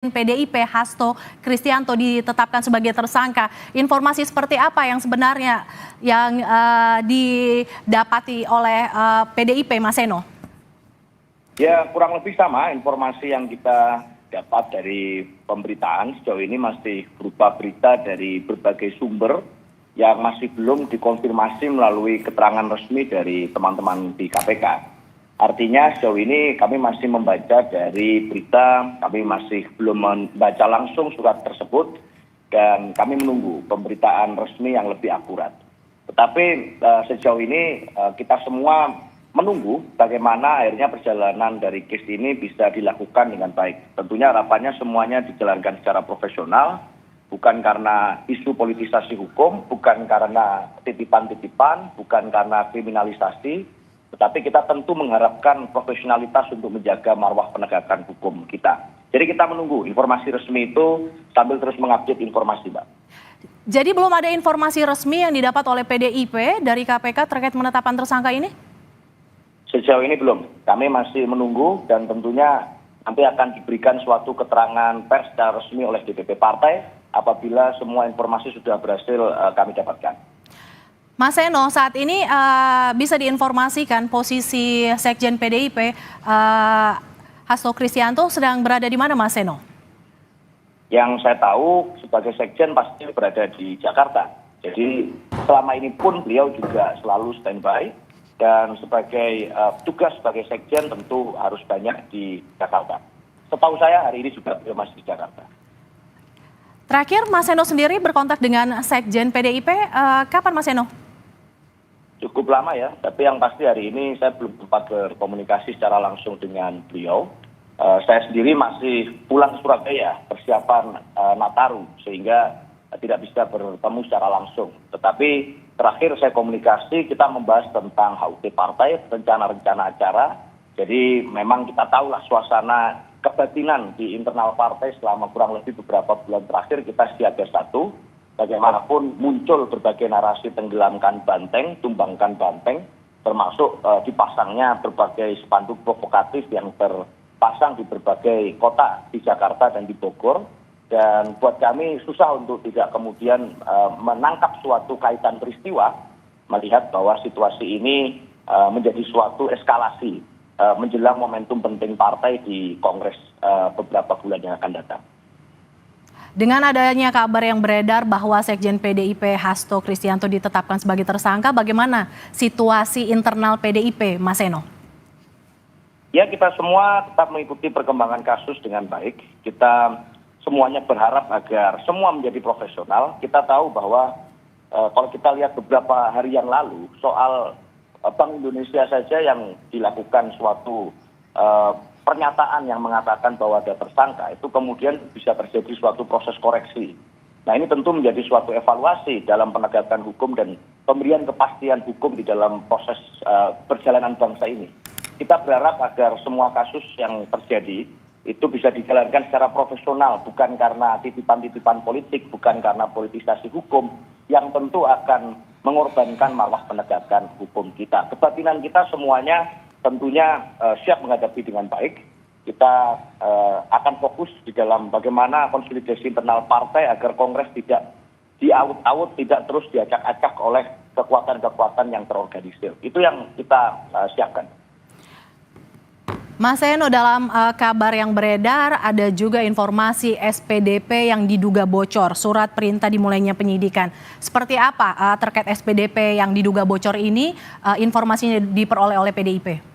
PDIP Hasto Kristianto ditetapkan sebagai tersangka. Informasi seperti apa yang sebenarnya yang didapati oleh PDIP, Mas Seno? Ya, kurang lebih sama informasi yang kita dapat dari pemberitaan sejauh ini masih berupa berita dari berbagai sumber yang masih belum dikonfirmasi melalui keterangan resmi dari teman-teman di KPK. Artinya sejauh ini kami masih membaca dari berita, kami masih belum membaca langsung surat tersebut, dan kami menunggu pemberitaan resmi yang lebih akurat. Tetapi sejauh ini kita semua menunggu bagaimana akhirnya perjalanan dari case ini bisa dilakukan dengan baik. Tentunya harapannya semuanya dijalankan secara profesional, bukan karena isu politisasi hukum, bukan karena titipan-titipan, bukan karena kriminalisasi, tetapi kita tentu mengharapkan profesionalitas untuk menjaga marwah penegakan hukum kita. Jadi kita menunggu informasi resmi itu sambil terus mengupdate informasi, Mbak. Jadi belum ada informasi resmi yang didapat oleh PDIP dari KPK terkait penetapan tersangka ini? Sejauh ini belum. Kami masih menunggu dan tentunya nanti akan diberikan suatu keterangan pers secara resmi oleh DPP partai apabila semua informasi sudah berhasil kami dapatkan. Mas Seno, saat ini bisa diinformasikan posisi Sekjen PDIP Hasto Kristianto sedang berada di mana, Mas Seno? Yang saya tahu sebagai Sekjen pasti berada di Jakarta. Jadi selama ini pun beliau juga selalu standby dan sebagai tugas sebagai Sekjen tentu harus banyak di Jakarta. Setahu saya hari ini juga beliau masih di Jakarta. Terakhir, Mas Seno sendiri berkontak dengan Sekjen PDIP kapan, Mas Seno? Cukup lama ya, tapi yang pasti hari ini saya belum sempat berkomunikasi secara langsung dengan beliau. Saya sendiri masih pulang Surabaya persiapan Nataru sehingga tidak bisa bertemu secara langsung. Tetapi terakhir saya komunikasi kita membahas tentang HUT partai, rencana-rencana acara. Jadi memang kita tahulah suasana kebatinan di internal partai selama kurang lebih beberapa bulan terakhir kita siaga satu. Bagaimanapun muncul berbagai narasi tenggelamkan banteng, tumbangkan banteng, termasuk dipasangnya berbagai spanduk provokatif yang terpasang di berbagai kota di Jakarta dan di Bogor. Dan buat kami susah untuk tidak kemudian menangkap suatu kaitan peristiwa, melihat bahwa situasi ini menjadi suatu eskalasi menjelang momentum penting partai di Kongres beberapa bulan yang akan datang. Dengan adanya kabar yang beredar bahwa Sekjen PDIP Hasto Kristianto ditetapkan sebagai tersangka, bagaimana situasi internal PDIP, Mas Seno? Ya, kita semua tetap mengikuti perkembangan kasus dengan baik. Kita semuanya berharap agar semua menjadi profesional. Kita tahu bahwa kalau kita lihat beberapa hari yang lalu, soal Bank Indonesia saja yang dilakukan suatu pernyataan yang mengatakan bahwa ada tersangka, itu kemudian bisa terjadi suatu proses koreksi. Nah, ini tentu menjadi suatu evaluasi dalam penegakan hukum dan pemberian kepastian hukum di dalam proses perjalanan bangsa ini. Kita berharap agar semua kasus yang terjadi itu bisa dijalankan secara profesional, bukan karena titipan-titipan politik, bukan karena politisasi hukum, yang tentu akan mengorbankan marwah penegakan hukum kita. Kebatinan kita semuanya tentunya siap menghadapi dengan baik. Kita akan fokus di dalam bagaimana konsolidasi internal partai agar Kongres tidak diaut-aut, tidak terus diacak-acak oleh kekuatan-kekuatan yang terorganisir. Itu yang kita siapkan. Mas Seno, dalam kabar yang beredar ada juga informasi SPDP yang diduga bocor, surat perintah dimulainya penyidikan. Seperti apa terkait SPDP yang diduga bocor ini, informasinya diperoleh oleh PDIP?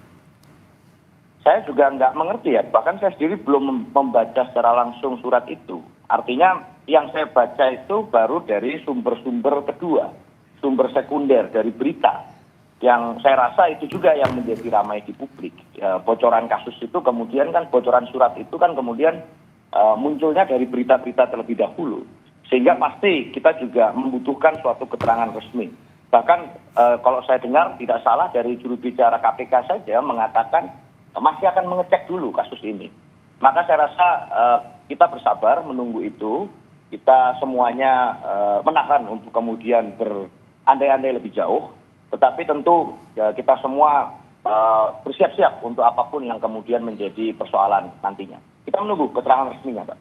Saya juga nggak mengerti ya, bahkan saya sendiri belum membaca secara langsung surat itu. Artinya yang saya baca itu baru dari sumber-sumber kedua, sumber sekunder dari berita. Yang saya rasa itu juga yang menjadi ramai di publik. Bocoran kasus itu kemudian kan, bocoran surat itu kan kemudian munculnya dari berita-berita terlebih dahulu. Sehingga pasti kita juga membutuhkan suatu keterangan resmi. Bahkan kalau saya dengar tidak salah dari juru bicara KPK saja mengatakan masih akan mengecek dulu kasus ini. Maka saya rasa kita bersabar menunggu itu. Kita semuanya menahan untuk kemudian berandai-andai lebih jauh. Tetapi tentu kita semua bersiap-siap untuk apapun yang kemudian menjadi persoalan nantinya. Kita menunggu keterangan resminya, Pak.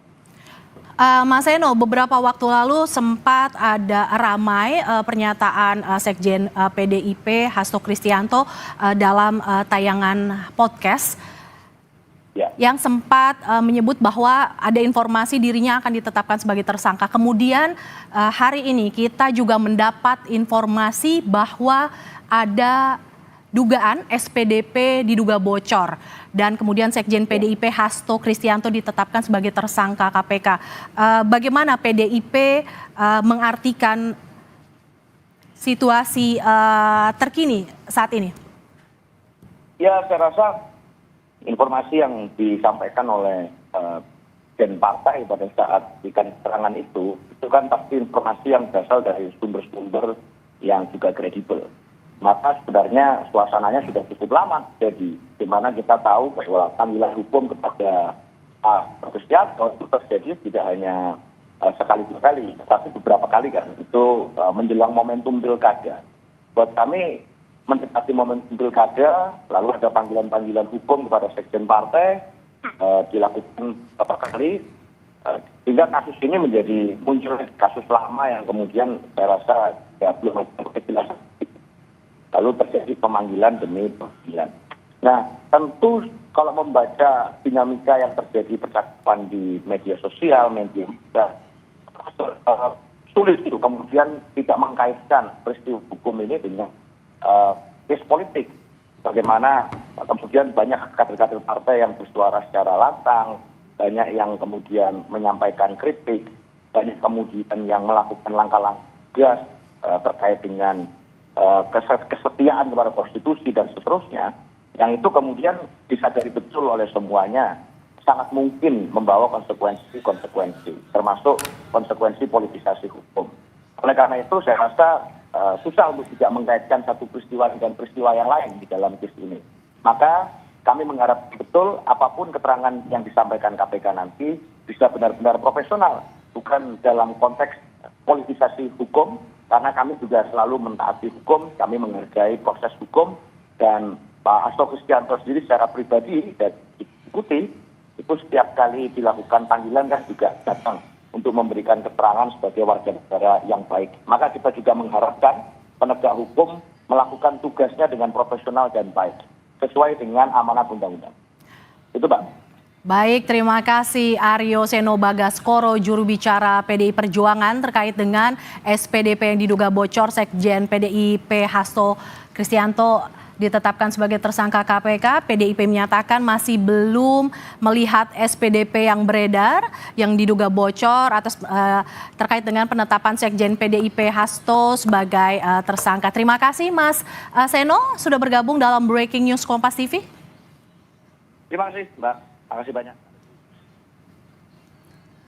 Mas Eno, beberapa waktu lalu sempat ada ramai pernyataan Sekjen PDIP Hasto Kristianto dalam tayangan podcast Ya. yang sempat menyebut bahwa ada informasi dirinya akan ditetapkan sebagai tersangka. Kemudian hari ini kita juga mendapat informasi bahwa ada dugaan SPDP diduga bocor dan kemudian Sekjen PDIP Hasto Kristianto ditetapkan sebagai tersangka KPK. Bagaimana PDIP mengartikan situasi terkini saat ini? Ya, saya rasa informasi yang disampaikan oleh Gen Partai pada saat berikan keterangan itu kan pasti informasi yang berasal dari sumber-sumber yang juga kredibel. Maka sebenarnya suasananya sudah cukup lama jadi di mana kita tahu bahwa panggilan hukum kepada Pak Kristianto itu terjadi tidak hanya sekali dua kali, tetapi beberapa kali kan itu menjelang momentum pilkada. Buat kami mendekati momentum pilkada, lalu ada panggilan-panggilan hukum kepada sekjen partai dilakukan beberapa kali, sehingga kasus ini menjadi muncul kasus lama yang kemudian saya rasa ya belum ada kejelasan. Lalu terjadi pemanggilan demi pemanggilan. Nah, tentu kalau membaca dinamika yang terjadi percakapan di media sosial, media sulit itu kemudian tidak mengkaitkan peristiwa hukum ini dengan case politik. Bagaimana kemudian banyak kader-kader partai yang bersuara secara lantang, banyak yang kemudian menyampaikan kritik, banyak kemudian yang melakukan langkah-langkah tegas terkait dengan kesetiaan kepada konstitusi dan seterusnya, yang itu kemudian disadari betul oleh semuanya sangat mungkin membawa konsekuensi, termasuk konsekuensi politisasi hukum. Oleh karena itu saya rasa susah untuk tidak mengaitkan satu peristiwa dengan peristiwa yang lain di dalam kes ini. Maka kami mengharap betul apapun keterangan yang disampaikan KPK nanti bisa benar-benar profesional, bukan dalam konteks politisasi hukum, karena kami juga selalu mentaati hukum, kami menghargai proses hukum, dan Pak Hasto Kristianto sendiri secara pribadi dan ikuti, itu setiap kali dilakukan panggilan kan juga datang untuk memberikan keterangan sebagai warga negara yang baik. Maka kita juga mengharapkan penegak hukum melakukan tugasnya dengan profesional dan baik, sesuai dengan amanat undang-undang. Itu Pak. Baik, terima kasih Aryo Seno Bagaskoro, juru bicara PDI Perjuangan terkait dengan SPDP yang diduga bocor. Sekjen PDIP Hasto Kristianto ditetapkan sebagai tersangka KPK. PDIP menyatakan masih belum melihat SPDP yang beredar yang diduga bocor atas terkait dengan penetapan Sekjen PDIP Hasto sebagai tersangka. Terima kasih Mas Seno sudah bergabung dalam Breaking News Kompas TV. Terima kasih Mbak. Terima kasih banyak.